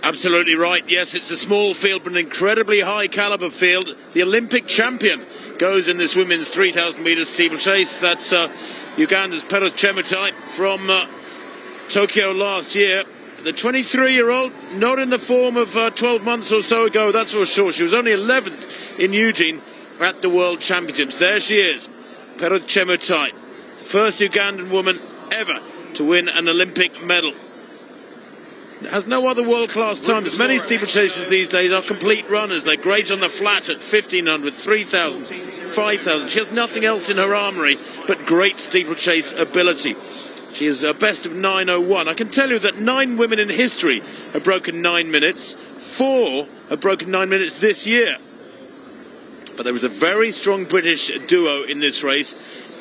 Absolutely right. Yes, it's a small field, but an incredibly high caliber field. The Olympic champion goes in this women's 3,000 metres steeplechase. That's Uganda's Chepkoech from Tokyo last year. The 23-year-old, not in the form of 12 months or so ago, that's for sure. She was only 11th in Eugene at the World Championships. There she is, Chepkoech, the first Ugandan woman ever to win an Olympic medal. Has no other world-class times. Many steeplechasers these days are complete runners. They're great on the flat at 1,500, 3,000, 5,000. She has nothing else in her armoury but great steeplechase ability. She is a best of 9:01. I can tell you that 9 women in history have broken 9 minutes. 4 have broken 9 minutes this year. But there was a very strong British duo in this race.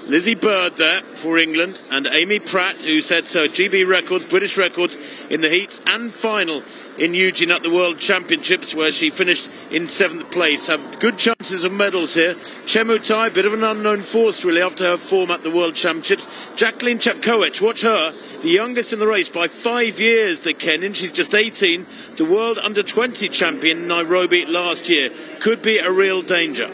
Lizzie Bird there for England and Amy Pratt, who set GB records, British records in the heats and final in Eugene at the World Championships, where she finished in 7th place. Have good chances of medals here. Chepkoech, bit of an unknown force really after her form at the World Championships. Chepkoech, watch her, the youngest in the race by 5 years, the Kenyan. She's just 18, the World Under-20 champion in Nairobi last year. Could be a real danger.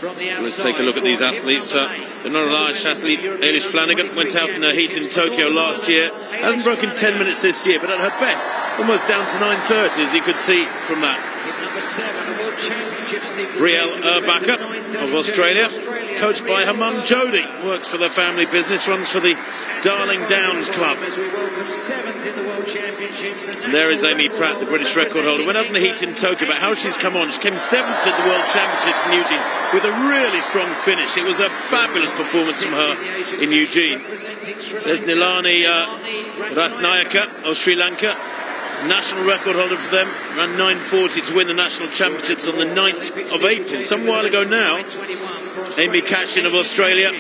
So let's take a look at these athletes. They're not a large athlete. Eilish Flanagan went out in her heat in Tokyo last year. Hasn't broken 10 minutes this year, but at her best, almost down to 9:30, as you could see from that. Brielle Urbacher of Australia, coached by her mum Jodie, works for the family business, runs for the Darling Downs Club. And there is Amy Pratt, the British record holder. Went out in the heat in Tokyo, but how she's come on. She came 7th at the World Championships in Eugene with a really strong finish. It was a fabulous performance from her in Eugene. There's Nilani Rathnayaka of Sri Lanka, national record holder for them, ran 9:40 to win the national championships on the 9th of April, some while ago now. Amy Cashin of Australia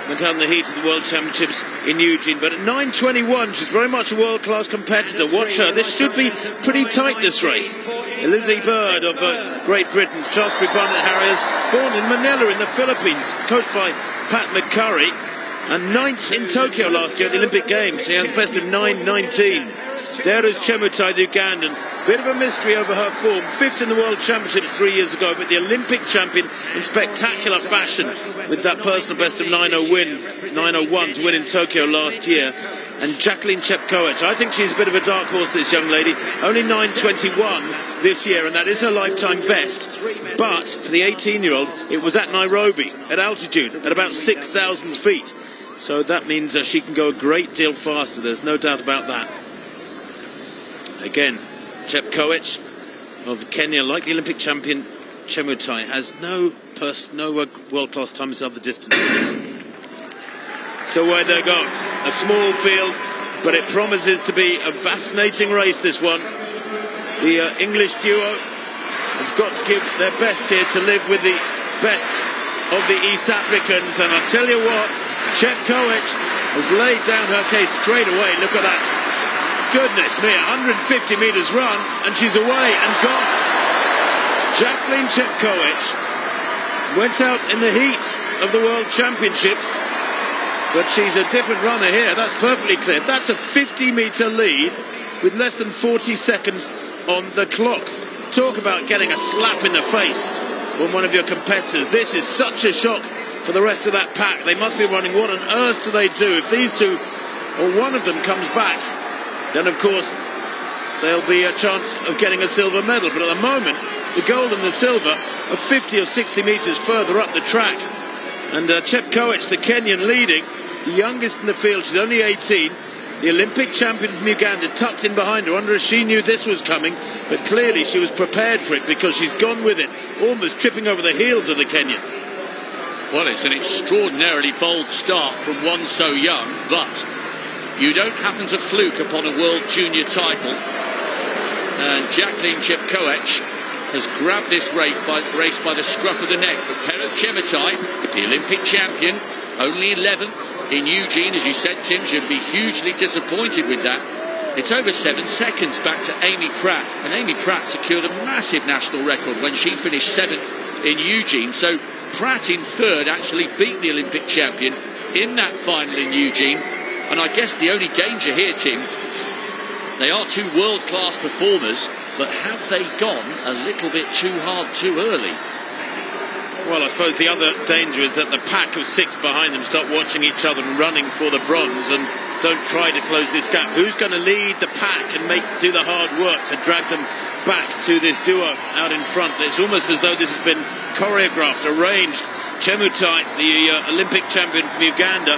went out in the heat of the World Championships in Eugene, but at 9:21 she's very much a world-class competitor. Watch her. This should be pretty tight, this race. Lizzie Bird of Great Britain, Shaftesbury Barnet Harriers, born in Manila in the Philippines, coached by Pat McCurry, and 9th in Tokyo last year at the Olympic Games. She has a best of 9:19. There is Chepkoech, the Ugandan. Bit of a mystery over her form. 5th in the World Championships 3 years ago, but the Olympic champion in spectacular fashion with that personal best of 9:01 to win in Tokyo last year. And Chepkoech, I think she's a bit of a dark horse, this young lady. Only 9:21 this year, and that is her lifetime best. But for the 18-year-old, it was at Nairobi, at altitude, at about 6,000 feet. So that means she can go a great deal faster. There's no doubt about that. Again, Chepkoech of Kenya, like the Olympic champion Chepkoech, has no world-class times in other distances. So where they go, a small field, but it promises to be a fascinating race, this one. The English duo have got to give their best here to live with the best of the East Africans, and I tell you what, Chepkoech has laid down her case straight away. Look at that. Goodness me, 150 metres run, and she's away and gone. Chepkoech went out in the heat of the World Championships, but she's a different runner here. That's perfectly clear. That's a 50-metre lead with less than 40 seconds on the clock. Talk about getting a slap in the face from one of your competitors. This is such a shock for the rest of that pack. They must be running. What on earth do they do? If these two, or one of them, comes back, then of course there'll be a chance of getting a silver medal. But at the moment, the gold and the silver are 50 or 60 metres further up the track. And Chepkoech, the Kenyan, leading, the youngest in the field. She's only 18. The Olympic champion from Uganda tucked in behind her. Under her, she knew this was coming, but clearly she was prepared for it because she's gone with it, almost tripping over the heels of the Kenyan. Well, it's an extraordinarily bold start from one so young, but you don't happen to fluke upon a World Junior title. And Chepkoech has grabbed this race by the scruff of the neck. But Chepkoech, the Olympic champion, only 11th in Eugene, as you said, Tim, should be hugely disappointed with that. It's over 7 seconds back to Amy Pratt, and Amy Pratt secured a massive national record when she finished 7th in Eugene. So Pratt in 3rd actually beat the Olympic champion in that final in Eugene. And I guess the only danger here, Tim, they are two world-class performers, but have they gone a little bit too hard too early? Well, I suppose the other danger is that the pack of six behind them stop watching each other and running for the bronze and don't try to close this gap. Who's going to lead the pack and do the hard work to drag them back to this duo out in front? It's almost as though this has been choreographed, arranged. Chepkoech, the Olympic champion from Uganda,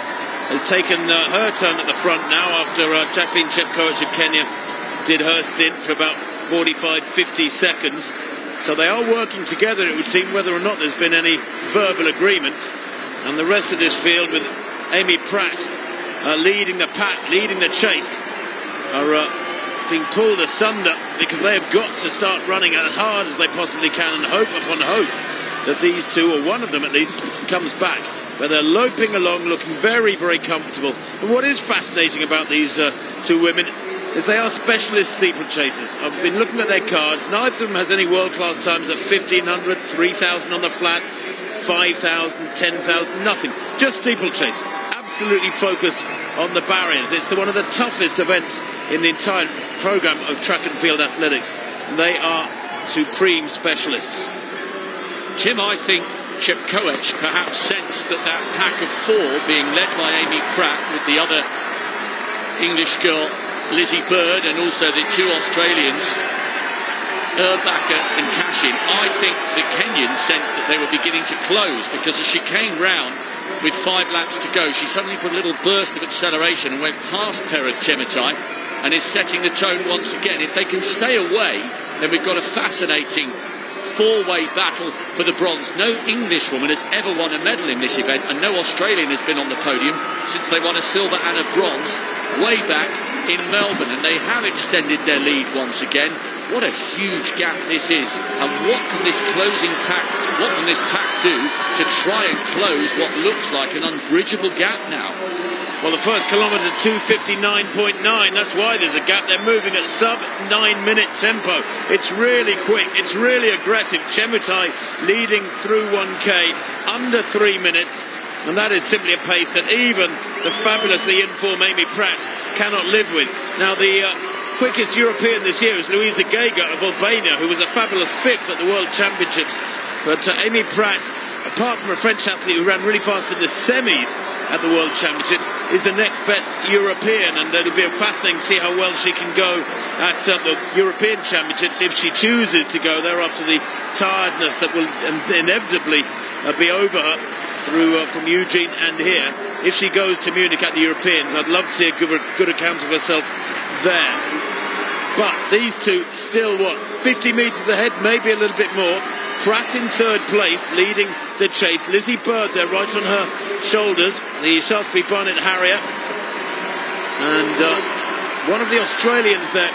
has taken her turn at the front now after Chepkoech of Kenya did her stint for about 45-50 seconds. So they are working together, it would seem, whether or not there's been any verbal agreement. And the rest of this field, with Amy Pratt leading the pack, leading the chase, are being pulled asunder because they have got to start running as hard as they possibly can and hope upon hope that these two, or one of them at least, comes back. But they're loping along, looking very, very comfortable. And what is fascinating about these two women is they are specialist steeplechasers. I've been looking at their cards. Neither of them has any world-class times at 1,500, 3,000 on the flat, 5,000, 10,000, nothing. Just steeplechase. Absolutely focused on the barriers. It's one of the toughest events in the entire programme of track and field athletics. And they are supreme specialists. Tim, I think Chepkoech perhaps sensed that pack of four being led by Amy Pratt with the other English girl, Lizzie Bird, and also the two Australians, Erbacher and Cashin. I think the Kenyans sensed that they were beginning to close, because as she came round with 5 laps to go, she suddenly put a little burst of acceleration and went past Chepkoech and is setting the tone once again. If they can stay away, then we've got a fascinating four-way battle for the bronze. No English woman has ever won a medal in this event, and no Australian has been on the podium since they won a silver and a bronze way back in Melbourne, and they have extended their lead once again. What a huge gap this is, and what can this pack do to try and close what looks like an unbridgeable gap now? Well, the first kilometre 2:59.9, that's why there's a gap. They're moving at sub-9-minute tempo. It's really quick, it's really aggressive. Chepkoech leading through 1K under 3 minutes, and that is simply a pace that even the fabulously in-form Amy Pratt cannot live with. Now, the quickest European this year is Louisa Geiger of Albania, who was a fabulous fifth at the World Championships. But Amy Pratt, apart from a French athlete who ran really fast in the semis at the World Championships, is the next best European, and it'll be fascinating to see how well she can go at the European Championships if she chooses to go there after the tiredness that will inevitably be over her from Eugene and here. If she goes to Munich at the Europeans, I'd love to see a good account of herself there. But these two still, 50 metres ahead, maybe a little bit more. Pratt in third place, leading the chase. Lizzie Bird there, right on her shoulders, the Shaftesbury Barnet Harrier. And one of the Australians there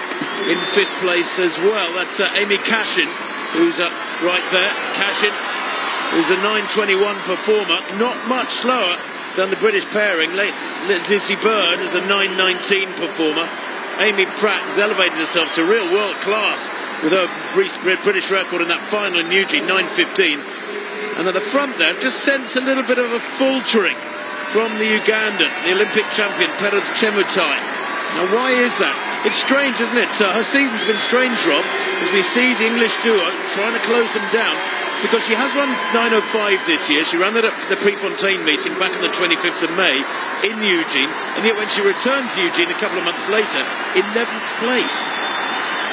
in fifth place as well. That's Amy Cashin, who's right there. Cashin, who's a 9:21 performer, not much slower than the British pairing. Lizzie Bird is a 9:19 performer. Amy Pratt has elevated herself to real world class with her British record in that final in Eugene, 9:15. And at the front there, just sense a little bit of a faltering from the Ugandan, the Olympic champion, Chepkoech. Now, why is that? It's strange, isn't it? Her season's been strange, Rob, as we see the English duo trying to close them down, because she has run 9:05 this year. She ran that at the Prefontaine meeting back on the 25th of May in Eugene, and yet when she returned to Eugene a couple of months later, 11th place.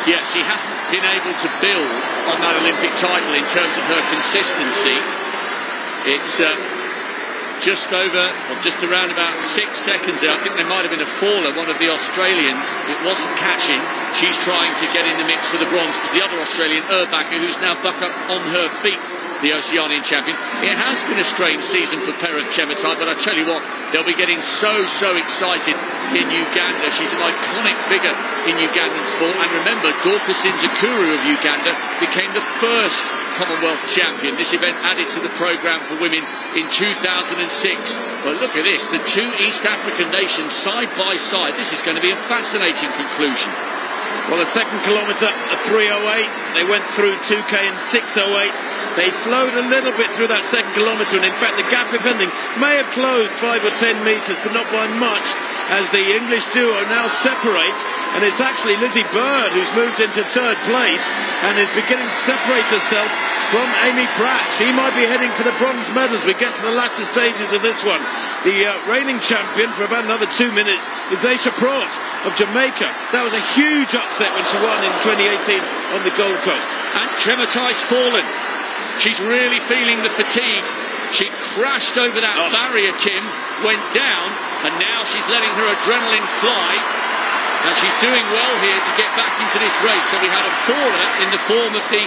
Yes, she hasn't been able to build on that Olympic title in terms of her consistency. It's just around about 6 seconds there. I think there might have been a faller, one of the Australians. It wasn't catching. She's trying to get in the mix for the bronze. It was the other Australian, Erbacher, who's now back up on her feet, the Oceanian champion. It has been a strange season for Chepkoech, but I tell you what, they'll be getting so excited in Uganda. She's an iconic figure in Ugandan sport. And remember, Dorcas Nzikuru of Uganda became the first Commonwealth champion. This event added to the programme for women in 2006. But look at this, the two East African nations side by side. This is going to be a fascinating conclusion. Well, the second kilometre, a 3:08. They went through 2K in 6:08. They slowed a little bit through that second kilometre, and in fact, the gap, if anything, may have closed 5 or 10 metres, but not by much, as the English duo now separate. And it's actually Lizzie Bird who's moved into third place and is beginning to separate herself from Amy Pratt. She might be heading for the bronze medal as we get to the latter stages of this one. The reigning champion for about another 2 minutes is Aisha Pratt of Jamaica. That was a huge upset when she won in 2018 on the Gold Coast. And Chepkoech's fallen. She's really feeling the fatigue. She crashed over that barrier, Tim, went down, and now she's letting her adrenaline fly. And she's doing well here to get back into this race. So we had a faller in the form of the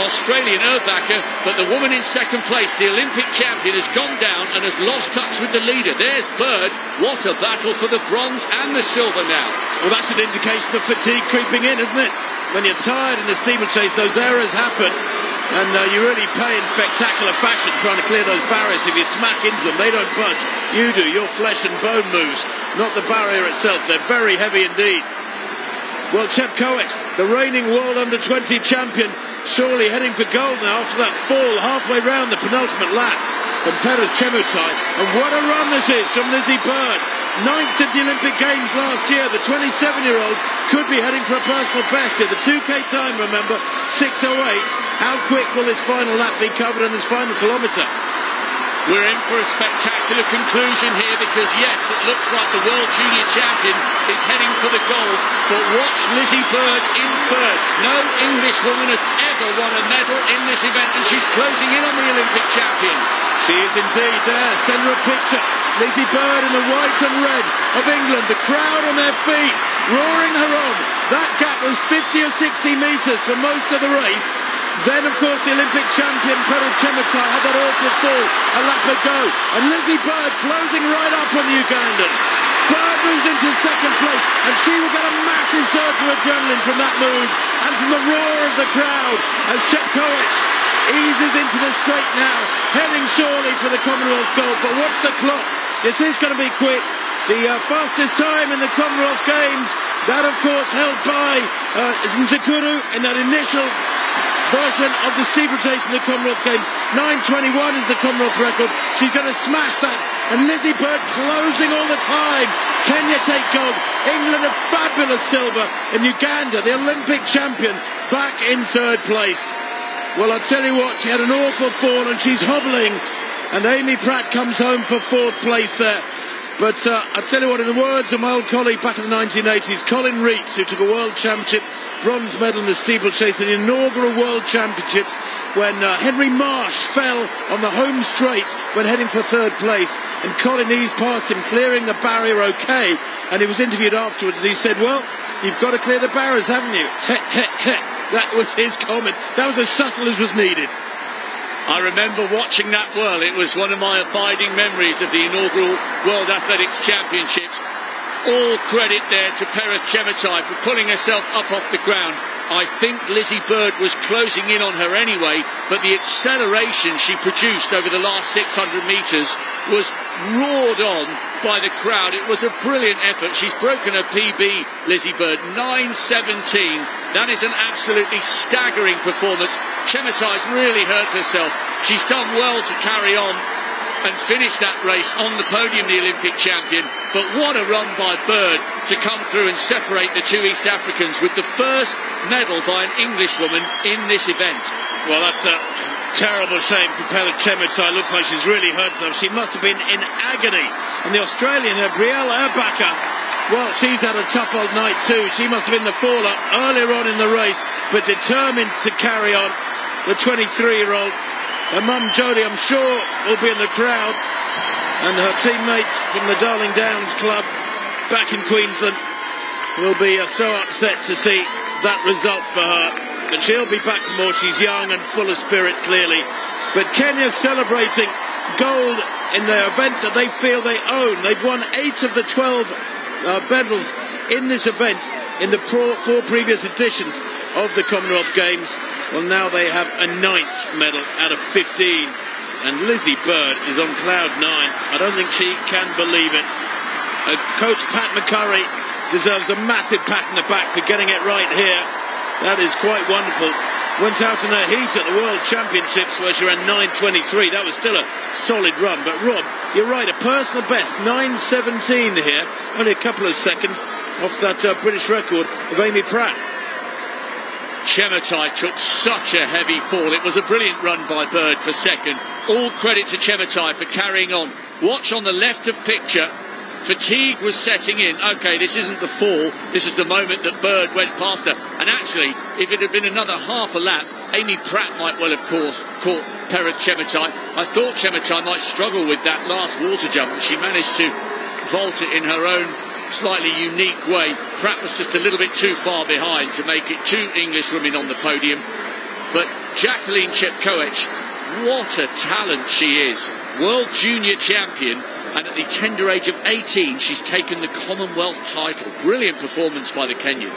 Australian Erbacher, but the woman in second place, the Olympic champion, has gone down and has lost touch with the leader. There's Bird. What a battle for the bronze and the silver now. Well, that's an indication of fatigue creeping in, isn't it? When you're tired in the steeplechase, those errors happen, and you really pay in spectacular fashion trying to clear those barriers. If you smack into them, they don't budge. You do. Your flesh and bone moves, not the barrier itself. They're very heavy indeed. Well, Chepkoech, the reigning World Under-20 champion, surely heading for gold now after that fall halfway round the penultimate lap from Chepkoech. And what a run this is from Lizzie Bird. 9th at the Olympic Games last year. The 27-year-old could be heading for a personal best here. The 2K time, remember, 6:08. How quick will this final lap be covered in this final kilometre? We're in for a spectacular conclusion here because, yes, it looks like the World Junior Champion is heading for the gold, but watch Lizzie Bird in third. No English woman has ever won a medal in this event, and she's closing in on the Olympic champion. She is indeed there. Send her a picture. Lizzie Bird in the white and red of England. The crowd on their feet, roaring her on. That gap was 50 or 60 metres for most of the race. Then, of course, the Olympic champion, Chepkoech, had that awful fall a lap ago. And Lizzie Bird closing right up on the Ugandan. Bird moves into second place, and she will get a massive surge of adrenaline from that move and from the roar of the crowd as Chepkoech eases into the straight now, heading surely for the Commonwealth gold. But watch the clock. This is going to be quick. The fastest time in the Commonwealth Games, that, of course, held by Nzikuru in that initial version of the steeplechase in the Commonwealth Games. 9:21 is the Commonwealth record. She's going to smash that. And Lizzie Bird closing all the time. Kenya take gold. England a fabulous silver. And Uganda, the Olympic champion, back in third place. Well, I'll tell you what, she had an awful fall and she's hobbling. And Amy Pratt comes home for fourth place there. But I'll tell you what, in the words of my old colleague back in the 1980s, Colin Reitz, who took a world championship bronze medal in the steeplechase in the inaugural World Championships when Henry Marsh fell on the home straight when heading for third place, and Colin eased past him, clearing the barrier okay, and he was interviewed afterwards. He said, well, you've got to clear the barriers, haven't you? That was his comment. That was as subtle as was needed. I remember watching that whirl. It was one of my abiding memories of the inaugural World Athletics Championships. All credit there to Chepkoech for pulling herself up off the ground. I think Lizzie Bird was closing in on her anyway, but the acceleration she produced over the last 600 metres was roared on by the crowd. It was a brilliant effort. She's broken her PB, Lizzie Bird, 9:17. That is an absolutely staggering performance. Chepkoech really hurt herself. She's done well to carry on and finish that race on the podium, the Olympic champion. But what a run by Bird to come through and separate the two East Africans with the first medal by an Englishwoman in this event. Well, that's a terrible shame for Chepkoech. Looks like she's really hurt herself. She must have been in agony. And the Australian, Brielle Erbacher, well, she's had a tough old night too. She must have been the faller earlier on in the race, but determined to carry on. The 23-year-old, her mum Jodie, I'm sure, will be in the crowd, and her teammates from the Darling Downs club back in Queensland will be so upset to see that result for her. But she'll be back for more. She's young and full of spirit, clearly. But Kenya's celebrating gold in their event that they feel they own. They've won 8 of the 12 medals in this event in the 4 previous editions of the Commonwealth Games. Well, now they have a 9th medal out of 15. And Lizzie Bird is on cloud 9. I don't think she can believe it. Coach Pat McCurry deserves a massive pat on the back for getting it right here. That is quite wonderful. Went out in a heat at the World Championships where she ran 9:23. That was still a solid run. But Rob, you're right, a personal best, 9:17 here. Only a couple of seconds off that British record of Amy Pratt. Chepkoech took such a heavy fall. It was a brilliant run by Bird for second. All credit to Chepkoech for carrying on. Watch on the left of picture. Fatigue was setting in. OK, this isn't the fall. This is the moment that Bird went past her. And actually, if it had been another half a lap, Amy Pratt might well have caught Chepkoech. I thought Chepkoech might struggle with that last water jump, but she managed to vault it in her own slightly unique way. Pratt was just a little bit too far behind to make it 2 English women on the podium. But Jacqueline Chepkoech, what a talent she is. World Junior Champion. And at the tender age of 18, she's taken the Commonwealth title. Brilliant performance by the Kenyan.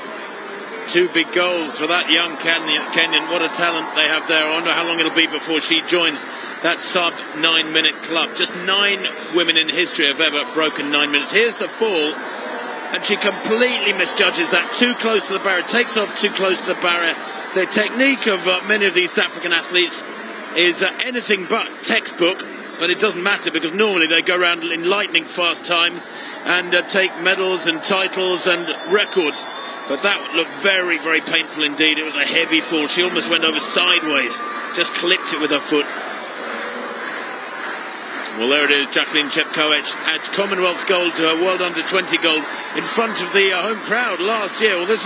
2 big goals for that young Kenyan. What a talent they have there. I wonder how long it'll be before she joins that sub-9 minute club. Just 9 women in history have ever broken 9 minutes. Here's the fall, and she completely misjudges that. Too close to the barrier, takes off too close to the barrier. The technique of many of these African athletes is anything but textbook. But it doesn't matter because normally they go around in lightning fast times and take medals and titles and records. But that looked very, very painful indeed. It was a heavy fall. She almost went over sideways, just clipped it with her foot. Well, there it is. Jacqueline Chepkoech adds Commonwealth gold to her World Under-20 gold in front of the home crowd last year. Well, this